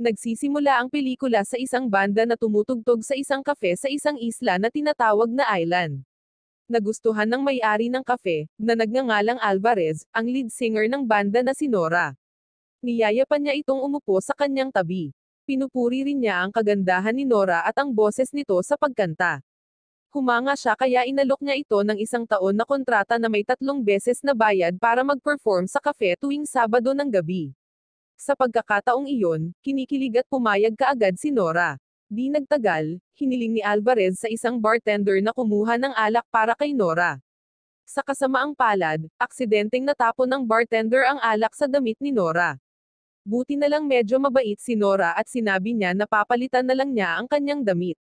Nagsisimula ang pelikula sa isang banda na tumutugtog sa isang kafe sa isang isla na tinatawag na island. Nagustuhan ng may-ari ng kafe, na nagngangalang Alvarez, ang lead singer ng banda na si Nora. Niyayapan niya itong umupo sa kanyang tabi. Pinupuri rin niya ang kagandahan ni Nora at ang boses nito sa pagkanta. Humanga siya kaya inalok niya ito ng 1 taon na kontrata na may 3 beses na bayad para mag-perform sa kafe tuwing Sabado ng gabi. Sa pagkakataong iyon, kinikilig at pumayag kaagad si Nora. Di nagtagal, hiniling ni Alvarez sa isang bartender na kumuha ng alak para kay Nora. Sa kasamaang palad, aksidenteng natapon ng bartender ang alak sa damit ni Nora. Buti na lang medyo mabait si Nora at sinabi niya na papalitan na lang niya ang kanyang damit.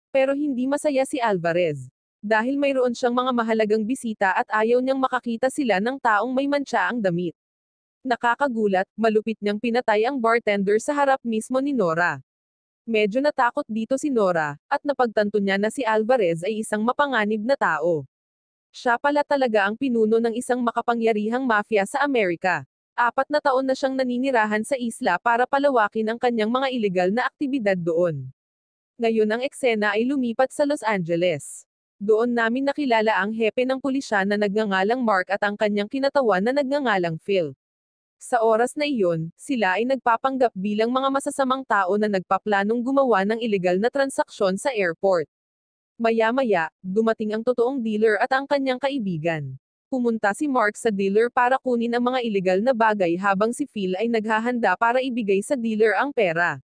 Pero hindi masaya si Alvarez. Dahil mayroon siyang mga mahalagang bisita at ayaw niyang makakita sila ng taong may mantsa ang damit. Nakakagulat, malupit niyang pinatay ang bartender sa harap mismo ni Nora. Medyo natakot dito si Nora, at napagtanto niya na si Alvarez ay isang mapanganib na tao. Siya pala talaga ang pinuno ng isang makapangyarihang mafia sa Amerika. 4 na taon na siyang naninirahan sa isla para palawakin ang kanyang mga ilegal na aktibidad doon. Ngayon ang eksena ay lumipat sa Los Angeles. Doon namin nakilala ang hepe ng pulisya na nagngangalang Mark at ang kanyang kinatawan na nagngangalang Phil. Sa oras na iyon, sila ay nagpapanggap bilang mga masasamang tao na nagpaplanong gumawa ng ilegal na transaksyon sa airport. Maya-maya, dumating ang totoong dealer at ang kanyang kaibigan. Pumunta si Mark sa dealer para kunin ang mga ilegal na bagay habang si Phil ay naghahanda para ibigay sa dealer ang pera.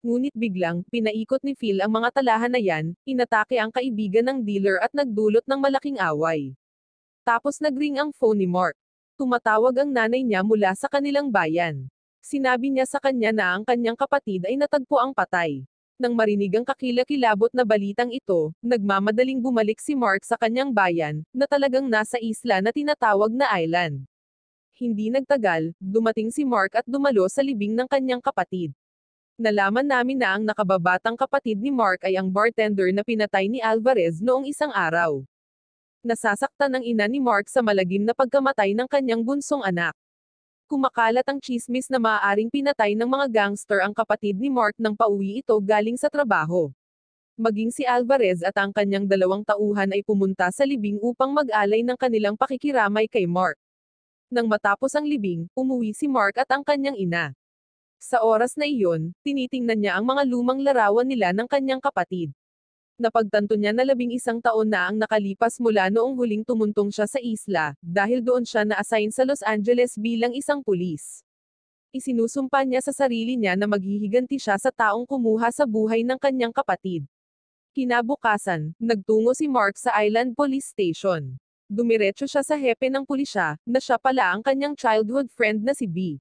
Ngunit biglang, pinaikot ni Phil ang mga talahan na yan, inatake ang kaibigan ng dealer at nagdulot ng malaking away. Tapos nagring ang phone ni Mark. Tumatawag ang nanay niya mula sa kanilang bayan. Sinabi niya sa kanya na ang kanyang kapatid ay natagpo ang patay. Nang marinig ang kakilakilabot na balitang ito, nagmamadaling bumalik si Mark sa kanyang bayan, na talagang nasa isla na tinatawag na island. Hindi nagtagal, dumating si Mark at dumalo sa libing ng kanyang kapatid. Nalaman namin na ang nakababatang kapatid ni Mark ay ang bartender na pinatay ni Alvarez noong isang araw. Nasasaktan ang ina ni Mark sa malagim na pagkamatay ng kanyang bunsong anak. Kumakalat ang tsismis na maaaring pinatay ng mga gangster ang kapatid ni Mark nang pauwi ito galing sa trabaho. Maging si Alvarez at ang kanyang 2 tauhan ay pumunta sa libing upang mag-alay ng kanilang pakikiramay kay Mark. Nang matapos ang libing, umuwi si Mark at ang kanyang ina. Sa oras na iyon, tinitingnan niya ang mga lumang larawan nila ng kanyang kapatid. Napagtanto niya na 11 taon na ang nakalipas mula noong huling tumuntong siya sa isla, dahil doon siya na-assign sa Los Angeles bilang isang pulis. Isinusumpa niya sa sarili niya na maghihiganti siya sa taong kumuha sa buhay ng kanyang kapatid. Kinabukasan, nagtungo si Mark sa Island Police Station. Dumiretso siya sa hepe ng pulisya, na siya pala ang kanyang childhood friend na si B.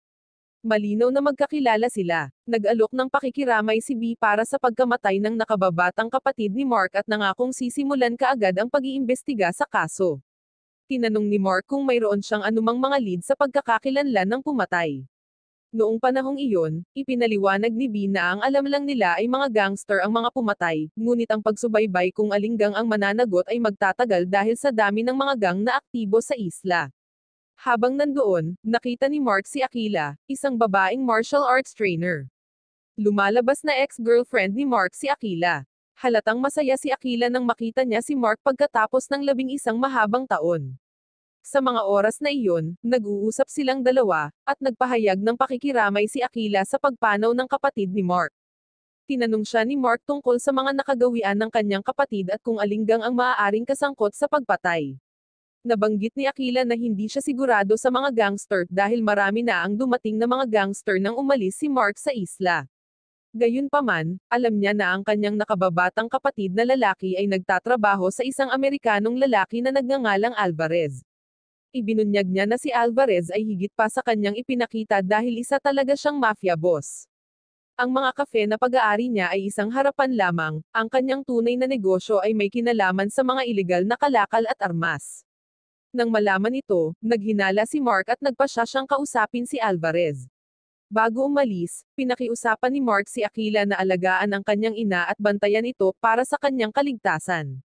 Malinaw na magkakilala sila. Nag-alok ng pakikiramay si B para sa pagkamatay ng nakababatang kapatid ni Mark at nangakong sisimulan kaagad ang pag-iimbestiga sa kaso. Tinanong ni Mark kung mayroon siyang anumang mga lead sa pagkakakilanlan ng pumatay. Noong panahong iyon, ipinaliwanag ni B na ang alam lang nila ay mga gangster ang mga pumatay, ngunit ang pagsubaybay kung aling gang ang mananagot ay magtatagal dahil sa dami ng mga gang na aktibo sa isla. Habang nandoon, nakita ni Mark si Akila, isang babaeng martial arts trainer. Lumalabas na ex-girlfriend ni Mark si Akila. Halatang masaya si Akila nang makita niya si Mark pagkatapos ng 11 mahabang taon. Sa mga oras na iyon, nag-uusap silang dalawa, at nagpahayag ng pakikiramay si Akila sa pagpanaw ng kapatid ni Mark. Tinanong siya ni Mark tungkol sa mga nakagawian ng kanyang kapatid at kung alinggang ang maaaring kasangkot sa pagpatay. Nabanggit ni Akila na hindi siya sigurado sa mga gangster dahil marami na ang dumating na mga gangster nang umalis si Mark sa isla. Gayunpaman, alam niya na ang kanyang nakababatang kapatid na lalaki ay nagtatrabaho sa isang Amerikanong lalaki na nagngangalang Alvarez. Ibinunyag niya na si Alvarez ay higit pa sa kanyang ipinakita dahil isa talaga siyang mafia boss. Ang mga kafe na pag-aari niya ay isang harapan lamang, ang kanyang tunay na negosyo ay may kinalaman sa mga ilegal na kalakal at armas. Nang malaman ito, naghinala si Mark at nagpasya siyang kausapin si Alvarez. Bago umalis, pinakiusapan ni Mark si Akila na alagaan ang kanyang ina at bantayan ito para sa kanyang kaligtasan.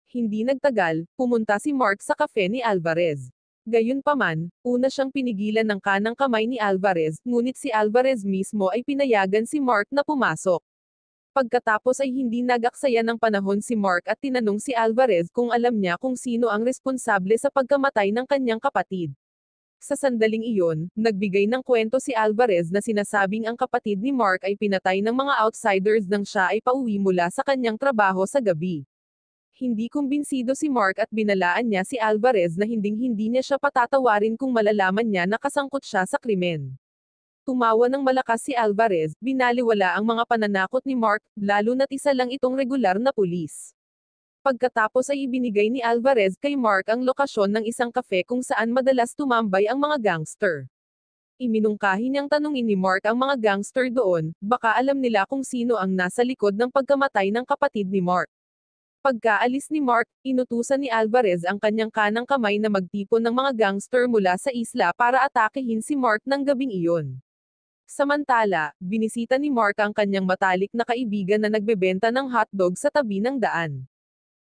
Hindi nagtagal, pumunta si Mark sa kafe ni Alvarez. Gayunpaman, una siyang pinigilan ng kanang kamay ni Alvarez, ngunit si Alvarez mismo ay pinayagan si Mark na pumasok. Pagkatapos ay hindi nagaksaya ng panahon si Mark at tinanong si Alvarez kung alam niya kung sino ang responsable sa pagkamatay ng kanyang kapatid. Sa sandaling iyon, nagbigay ng kwento si Alvarez na sinasabing ang kapatid ni Mark ay pinatay ng mga outsiders nang siya ay pauwi mula sa kanyang trabaho sa gabi. Hindi kumbinsido si Mark at binalaan niya si Alvarez na hinding-hindi niya siya patatawarin kung malalaman niya na kasangkot siya sa krimen. Tumawa ng malakas si Alvarez, binaliwala ang mga pananakot ni Mark, lalo na't isa lang itong regular na pulis. Pagkatapos ay ibinigay ni Alvarez kay Mark ang lokasyon ng isang kafe kung saan madalas tumambay ang mga gangster. Iminungkahi niyang tanungin ni Mark ang mga gangster doon, baka alam nila kung sino ang nasa likod ng pagkamatay ng kapatid ni Mark. Pagkaalis ni Mark, inutusan ni Alvarez ang kanyang kanang kamay na magtipon ng mga gangster mula sa isla para atakehin si Mark ng gabing iyon. Samantala, binisita ni Mark ang kanyang matalik na kaibigan na nagbebenta ng hotdog sa tabi ng daan.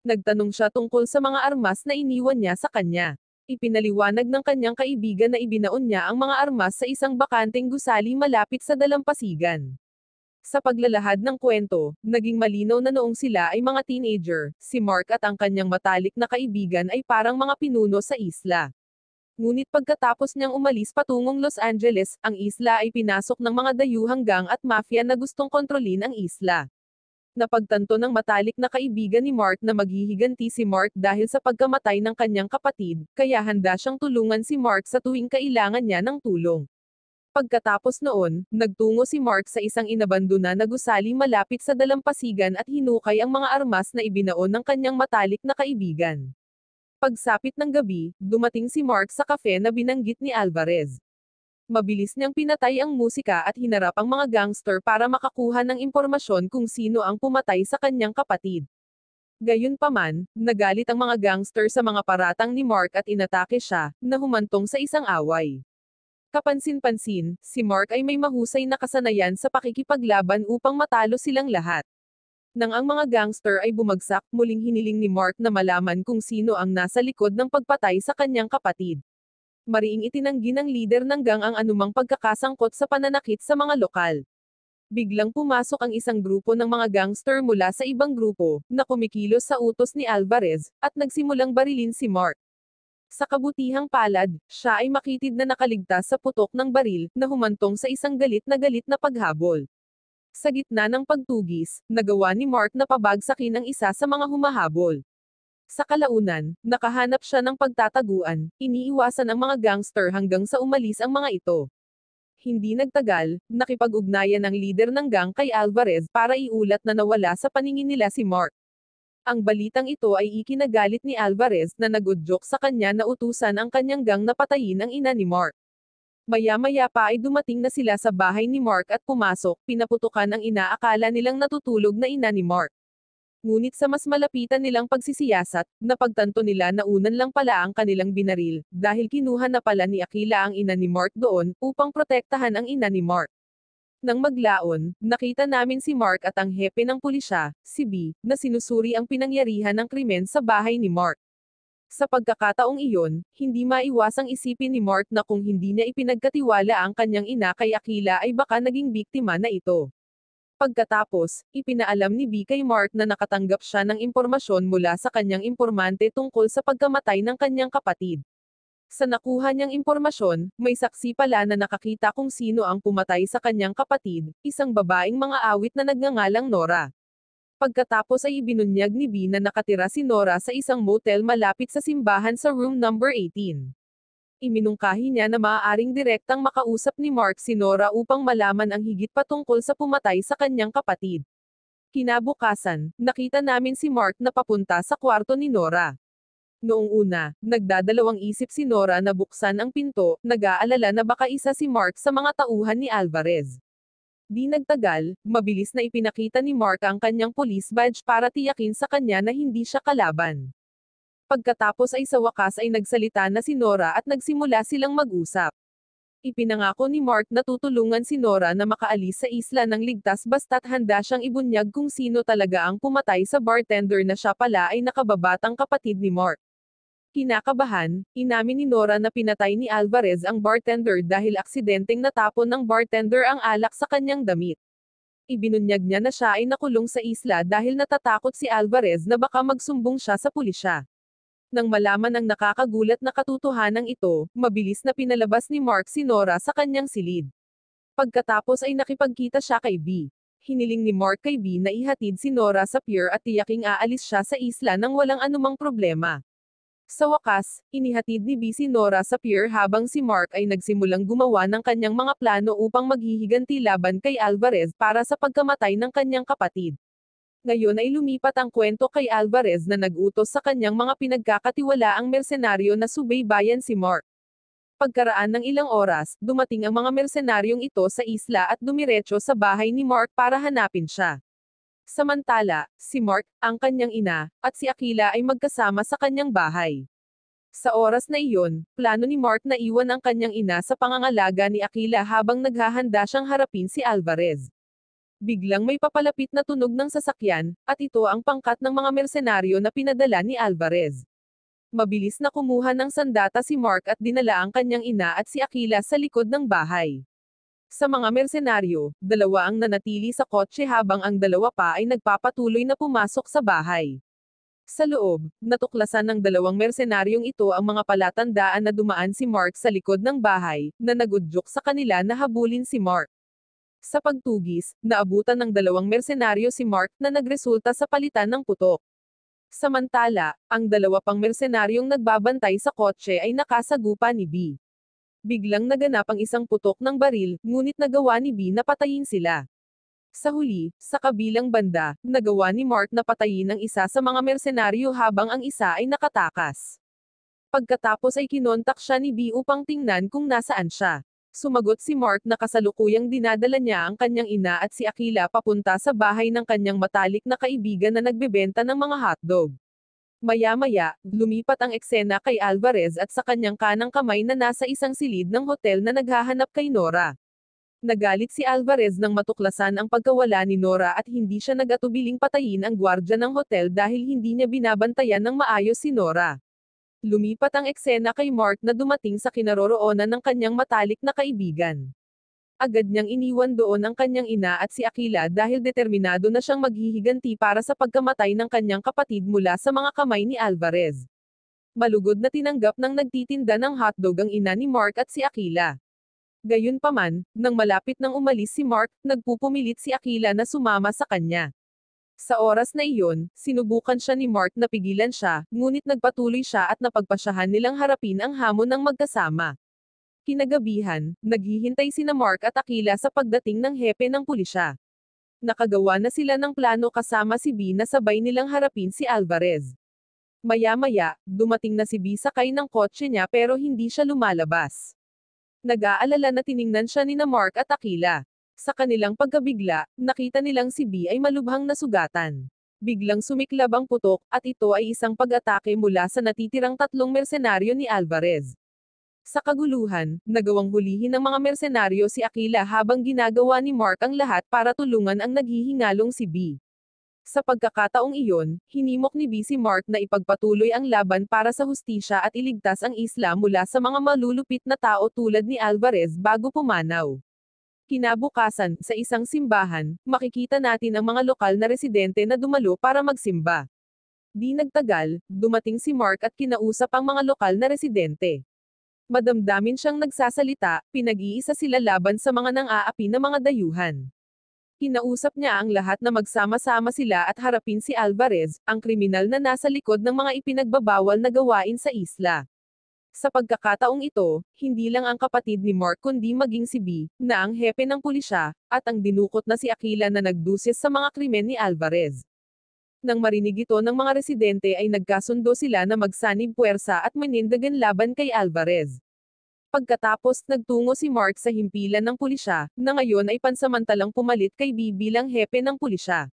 Nagtanong siya tungkol sa mga armas na iniwan niya sa kanya. Ipinaliwanag ng kanyang kaibigan na ibinaon niya ang mga armas sa isang bakanteng gusali malapit sa dalampasigan. Sa paglalahad ng kwento, naging malinaw na noong sila ay mga teenager, si Mark at ang kanyang matalik na kaibigan ay parang mga pinuno sa isla. Ngunit pagkatapos niyang umalis patungong Los Angeles, ang isla ay pinasok ng mga dayuhang gang at mafia na gustong kontrolin ang isla. Napagtanto ng matalik na kaibigan ni Mark na maghihiganti si Mark dahil sa pagkamatay ng kanyang kapatid, kaya handa siyang tulungan si Mark sa tuwing kailangan niya ng tulong. Pagkatapos noon, nagtungo si Mark sa isang inabandona na gusali malapit sa dalampasigan at hinukay ang mga armas na ibinaon ng kanyang matalik na kaibigan. Pagsapit ng gabi, dumating si Mark sa kafe na binanggit ni Alvarez. Mabilis niyang pinatay ang musika at hinarap ang mga gangster para makakuha ng impormasyon kung sino ang pumatay sa kanyang kapatid. Gayunpaman, nagalit ang mga gangster sa mga paratang ni Mark at inatake siya, na humantong sa isang away. Kapansin-pansin, si Mark ay may mahusay na kasanayan sa pakikipaglaban upang matalo silang lahat. Nang ang mga gangster ay bumagsak, muling hiniling ni Mark na malaman kung sino ang nasa likod ng pagpatay sa kanyang kapatid. Mariing itinanggi ng lider ng gang ang anumang pagkakasangkot sa pananakit sa mga lokal. Biglang pumasok ang isang grupo ng mga gangster mula sa ibang grupo, na kumikilos sa utos ni Alvarez, at nagsimulang barilin si Mark. Sa kabutihang palad, siya ay makitid na nakaligtas sa putok ng baril, na humantong sa isang galit na paghabol. Sa gitna ng pagtugis, nagawa ni Mark na pabagsakin ang isa sa mga humahabol. Sa kalaunan, nakahanap siya ng pagtataguan, iniiwasan ang mga gangster hanggang sa umalis ang mga ito. Hindi nagtagal, nakipag-ugnayan ang lider ng gang kay Alvarez para iulat na nawala sa paningin nila si Mark. Ang balitang ito ay ikinagalit ni Alvarez na nag-udyok sa kanya na utusan ang kanyang gang na patayin ang ina ni Mark. Maya-maya pa ay dumating na sila sa bahay ni Mark at pumasok, pinaputukan ang inaakala nilang natutulog na ina ni Mark. Ngunit sa mas malapitan nilang pagsisiyasat, napagtanto nila na unan lang pala ang kanilang binaril, dahil kinuha na pala ni Akila ang ina ni Mark doon, upang protektahan ang ina ni Mark. Nang maglaon, nakita namin si Mark at ang hepe ng pulisya, si B, na sinusuri ang pinangyarihan ng krimen sa bahay ni Mark. Sa pagkakataong iyon, hindi maiwasang isipin ni Mark na kung hindi niya ipinagkatiwala ang kanyang ina kay Akila ay baka naging biktima na ito. Pagkatapos, ipinaalam ni B kay Mark na nakatanggap siya ng impormasyon mula sa kanyang impormante tungkol sa pagkamatay ng kanyang kapatid. Sa nakuha niyang impormasyon, may saksi pala na nakakita kung sino ang pumatay sa kanyang kapatid, isang babaeng mga awit na nagngangalang Nora. Pagkatapos ay ibinunyag ni B na nakatira si Nora sa isang motel malapit sa simbahan sa room number 18. Iminungkahi niya na maaaring direktang makausap ni Mark si Nora upang malaman ang higit patungkol sa pumatay sa kanyang kapatid. Kinabukasan, nakita namin si Mark na papunta sa kwarto ni Nora. Noong una, nagdadalawang isip si Nora na buksan ang pinto, nag-aalala na baka isa si Mark sa mga tauhan ni Alvarez. Di nagtagal, mabilis na ipinakita ni Mark ang kanyang police badge para tiyakin sa kanya na hindi siya kalaban. Pagkatapos ay sa wakas ay nagsalita na si Nora at nagsimula silang mag-usap. Ipinangako ni Mark na tutulungan si Nora na makaalis sa isla ng ligtas basta't handa siyang ibunyag kung sino talaga ang pumatay sa bartender na siya pala ay nakababatang kapatid ni Mark. Kinakabahan, inamin ni Nora na pinatay ni Alvarez ang bartender dahil aksidenteng natapon ng bartender ang alak sa kanyang damit. Ibinunyag niya na siya ay nakulong sa isla dahil natatakot si Alvarez na baka magsumbong siya sa pulisya. Nang malaman ang nakakagulat na katotohanan ito, mabilis na pinalabas ni Mark si Nora sa kanyang silid. Pagkatapos ay nakipagkita siya kay B. Hiniling ni Mark kay B na ihatid si Nora sa pier at tiyaking aalis siya sa isla nang walang anumang problema. Sa wakas, inihatid ni B si Nora sa pier habang si Mark ay nagsimulang gumawa ng kanyang mga plano upang maghihiganti laban kay Alvarez para sa pagkamatay ng kanyang kapatid. Ngayon ay lumipat ang kwento kay Alvarez na nag-utos sa kanyang mga pinagkakatiwalaang mersenaryo na subaybayan si Mark. Pagkaraan ng ilang oras, dumating ang mga mersenaryong ito sa isla at dumiretso sa bahay ni Mark para hanapin siya. Samantala, si Mark, ang kanyang ina, at si Aquila ay magkasama sa kanyang bahay. Sa oras na iyon, plano ni Mark na iwan ang kanyang ina sa pangangalaga ni Aquila habang naghahanda siyang harapin si Alvarez. Biglang may papalapit na tunog ng sasakyan, at ito ang pangkat ng mga mersenaryo na pinadala ni Alvarez. Mabilis na kumuha ng sandata si Mark at dinala ang kanyang ina at si Aquila sa likod ng bahay. Sa mga mersenaryo, dalawa ang nanatili sa kotse habang ang dalawa pa ay nagpapatuloy na pumasok sa bahay. Sa loob, natuklasan ng dalawang mersenaryong ito ang mga palatandaan na dumaan si Mark sa likod ng bahay, na nagudyok sa kanila na habulin si Mark. Sa pagtugis, naabutan ng dalawang mersenaryo si Mark na nagresulta sa palitan ng putok. Samantala, ang dalawa pang mersenaryong nagbabantay sa kotse ay nakasagupa ni B. Biglang naganap ang isang putok ng baril, ngunit nagawa ni B na patayin sila. Sa huli, sa kabilang banda, nagawa ni Mark na patayin ang isa sa mga mersenaryo habang ang isa ay nakatakas. Pagkatapos ay kinontak siya ni B upang tingnan kung nasaan siya. Sumagot si Mark na kasalukuyang dinadala niya ang kanyang ina at si Aquila papunta sa bahay ng kanyang matalik na kaibigan na nagbebenta ng mga hotdog. Maya-maya, lumipat ang eksena kay Alvarez at sa kanyang kanang kamay na nasa isang silid ng hotel na naghahanap kay Nora. Nagalit si Alvarez nang matuklasan ang pagkawala ni Nora at hindi siya nag-atubiling patayin ang gwardya ng hotel dahil hindi niya binabantayan ng maayos si Nora. Lumipat ang eksena kay Mark na dumating sa kinaroroonan ng kanyang matalik na kaibigan. Agad niyang iniwan doon ang kanyang ina at si Aquila dahil determinado na siyang maghihiganti para sa pagkamatay ng kanyang kapatid mula sa mga kamay ni Alvarez. Malugod na tinanggap ng nagtitinda ng hotdog ang ina ni Mark at si Aquila. Gayunpaman, nang malapit nang umalis si Mark, nagpupumilit si Aquila na sumama sa kanya. Sa oras na iyon, sinubukan siya ni Mark na pigilan siya, ngunit nagpatuloy siya at napagpasyahan nilang harapin ang hamon ng magkasama. Kinagabihan, naghihintay sina Mark at Aquila sa pagdating ng hepe ng pulisya. Nakagawa na sila ng plano kasama si B na sabay nilang harapin si Alvarez. Maya-maya, dumating na si B sakay ng kotse niya pero hindi siya lumalabas. Nag-aalala na tiningnan siya nina Mark at Aquila. Sa kanilang pagkabigla, nakita nilang si B ay malubhang nasugatan. Biglang sumiklab ang putok, at ito ay isang pag-atake mula sa natitirang tatlong mersenaryo ni Alvarez. Sa kaguluhan, nagawang hulihin ng mga mersenaryo si Aquila habang ginagawa ni Mark ang lahat para tulungan ang naghihingalong si B. Sa pagkakataong iyon, hinimok ni B si Mark na ipagpatuloy ang laban para sa hustisya at iligtas ang isla mula sa mga malulupit na tao tulad ni Alvarez bago pumanaw. Kinabukasan, sa isang simbahan, makikita natin ang mga lokal na residente na dumalo para magsimba. Di nagtagal, dumating si Mark at kinausap ang mga lokal na residente. Madamdamin siyang nagsasalita, pinag-iisa sila laban sa mga nang-aapi na mga dayuhan. Kinausap niya ang lahat na magsama-sama sila at harapin si Alvarez, ang kriminal na nasa likod ng mga ipinagbabawal na gawain sa isla. Sa pagkakataong ito, hindi lang ang kapatid ni Mark kundi maging si B, na ang hepe ng pulisya, at ang dinukot na si Aquila na nagdusis sa mga krimen ni Alvarez. Nang marinig ito ng mga residente ay nagkasundo sila na magsanib puwersa at manindagan laban kay Alvarez. Pagkatapos, nagtungo si Mark sa himpilan ng pulisya, na ngayon ay pansamantalang pumalit kay B bilang hepe ng pulisya.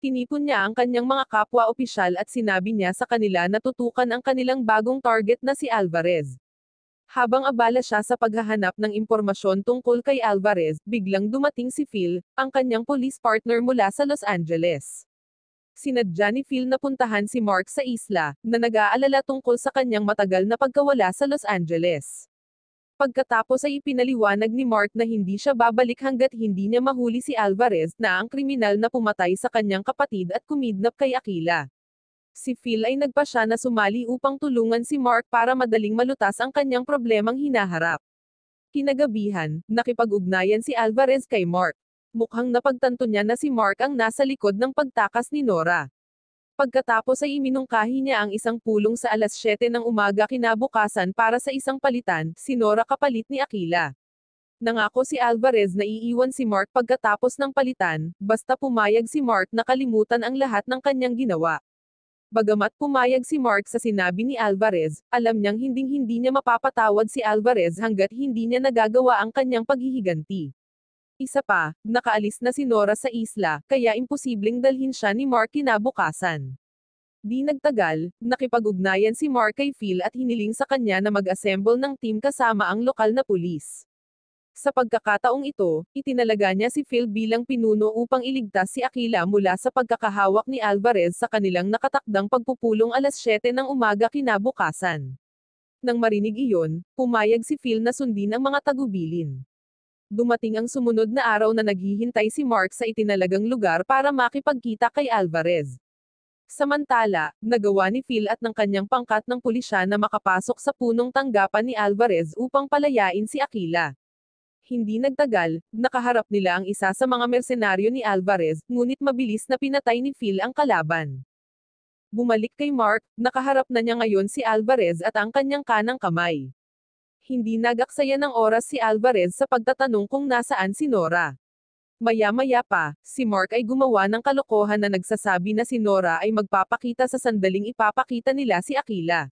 Tinipon niya ang kanyang mga kapwa-opisyal at sinabi niya sa kanila na tutukan ang kanilang bagong target na si Alvarez. Habang abala siya sa paghahanap ng impormasyon tungkol kay Alvarez, biglang dumating si Phil, ang kanyang police partner mula sa Los Angeles. Sinadya ni Phil na puntahan si Mark sa isla, na nag-aalala tungkol sa kanyang matagal na pagkawala sa Los Angeles. Pagkatapos ay ipinaliwanag ni Mark na hindi siya babalik hanggat hindi niya mahuli si Alvarez na ang kriminal na pumatay sa kanyang kapatid at kumidnap kay Aquila. Si Phil ay nagpasya na sumali upang tulungan si Mark para madaling malutas ang kanyang problemang hinaharap. Kinagabihan, nakipag-ugnayan si Alvarez kay Mark. Mukhang napagtanto niya na si Mark ang nasa likod ng pagtakas ni Nora. Pagkatapos ay iminungkahi niya ang isang pulong sa alas 7 ng umaga kinabukasan para sa isang palitan, si Nora kapalit ni Aquila. Nangako si Alvarez na iiwan si Mark pagkatapos ng palitan, basta pumayag si Mark na kalimutan ang lahat ng kanyang ginawa. Bagamat pumayag si Mark sa sinabi ni Alvarez, alam niyang hinding-hindi niya mapapatawad si Alvarez hanggat hindi niya nagagawa ang kanyang paghihiganti. Isa pa, nakaalis na si Nora sa isla, kaya imposibleng dalhin siya ni Mark kinabukasan. Di nagtagal, nakipag-ugnayan si Mark kay Phil at hiniling sa kanya na mag-assemble ng team kasama ang lokal na pulis. Sa pagkakataong ito, itinalaga niya si Phil bilang pinuno upang iligtas si Aquila mula sa pagkakahawak ni Alvarez sa kanilang nakatakdang pagpupulong alas 7 ng umaga kinabukasan. Nang marinig iyon, pumayag si Phil na sundin ang mga tagubilin. Dumating ang sumunod na araw na naghihintay si Mark sa itinalagang lugar para makipagkita kay Alvarez. Samantala, nagawa ni Phil at ng kanyang pangkat ng pulisya na makapasok sa punong tanggapan ni Alvarez upang palayain si Aquila. Hindi nagtagal, nakaharap nila ang isa sa mga mersenaryo ni Alvarez, ngunit mabilis na pinatay ni Phil ang kalaban. Bumalik kay Mark, nakaharap na niya ngayon si Alvarez at ang kanyang kanang kamay. Hindi nagaksaya ng oras si Alvarez sa pagtatanong kung nasaan si Nora. Maya-maya pa, si Mark ay gumawa ng kalokohan na nagsasabi na si Nora ay magpapakita sa sandaling ipapakita nila si Aquila.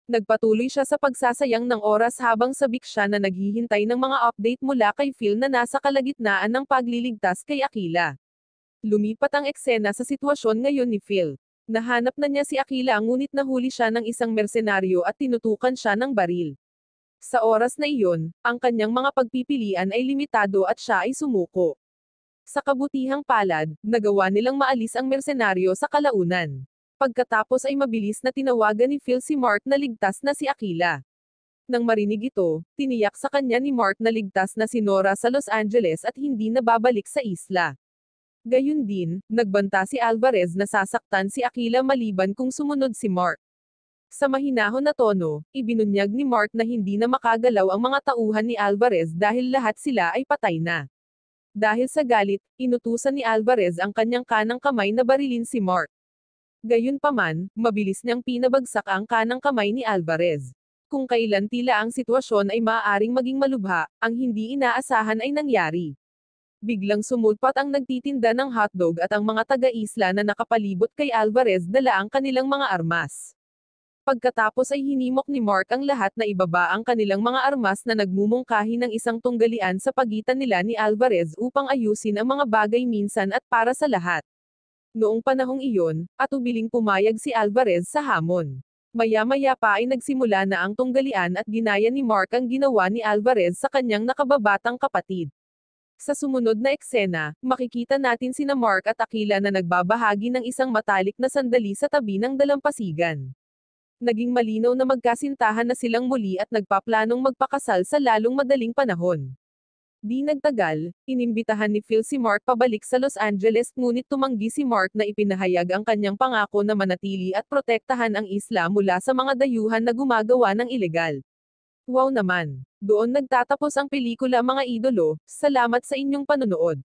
Nagpatuloy siya sa pagsasayang ng oras habang sabik siya na naghihintay ng mga update mula kay Phil na nasa kalagitnaan ng pagliligtas kay Aquila. Lumipat ang eksena sa sitwasyon ngayon ni Phil. Nahanap na niya si Aquila ngunit nahuli siya ng isang mersenaryo at tinutukan siya ng baril. Sa oras na iyon, ang kanyang mga pagpipilian ay limitado at siya ay sumuko. Sa kabutihang palad, nagawa nilang maalis ang mersenaryo sa kalaunan. Pagkatapos ay mabilis na tinawagan ni Phil si Mark na ligtas na si Aquila. Nang marinig ito, tiniyak sa kanya ni Mark na ligtas na si Nora sa Los Angeles at hindi na babalik sa isla. Gayun din, nagbanta si Alvarez na sasaktan si Aquila maliban kung sumunod si Mark. Sa mahinahon na tono, ibinunyag ni Mark na hindi na makagalaw ang mga tauhan ni Alvarez dahil lahat sila ay patay na. Dahil sa galit, inutusan ni Alvarez ang kanyang kanang kamay na barilin si Mark. Gayunpaman, mabilis niyang pinabagsak ang kanang kamay ni Alvarez. Kung kailan tila ang sitwasyon ay maaaring maging malubha, ang hindi inaasahan ay nangyari. Biglang sumulpat ang nagtitinda ng hotdog at ang mga taga-isla na nakapalibot kay Alvarez dala ang kanilang mga armas. Pagkatapos ay hinimok ni Mark ang lahat na ibaba ang kanilang mga armas na nagmumungkahi ng isang tunggalian sa pagitan nila ni Alvarez upang ayusin ang mga bagay minsan at para sa lahat. Noong panahong iyon, atubiling pumayag si Alvarez sa hamon. Maya-maya pa ay nagsimula na ang tunggalian at ginaya ni Mark ang ginawa ni Alvarez sa kanyang nakababatang kapatid. Sa sumunod na eksena, makikita natin sina Mark at Aquila na nagbabahagi ng isang matalik na sandali sa tabi ng dalampasigan. Naging malinaw na magkasintahan na silang muli at nagpaplanong magpakasal sa lalong madaling panahon. Di nagtagal, inimbitahan ni Phil si Mark pabalik sa Los Angeles ngunit tumanggi si Mark na ipinahayag ang kanyang pangako na manatili at protektahan ang isla mula sa mga dayuhan na gumagawa ng ilegal. Wow naman! Doon nagtatapos ang pelikula mga idolo, salamat sa inyong panonood.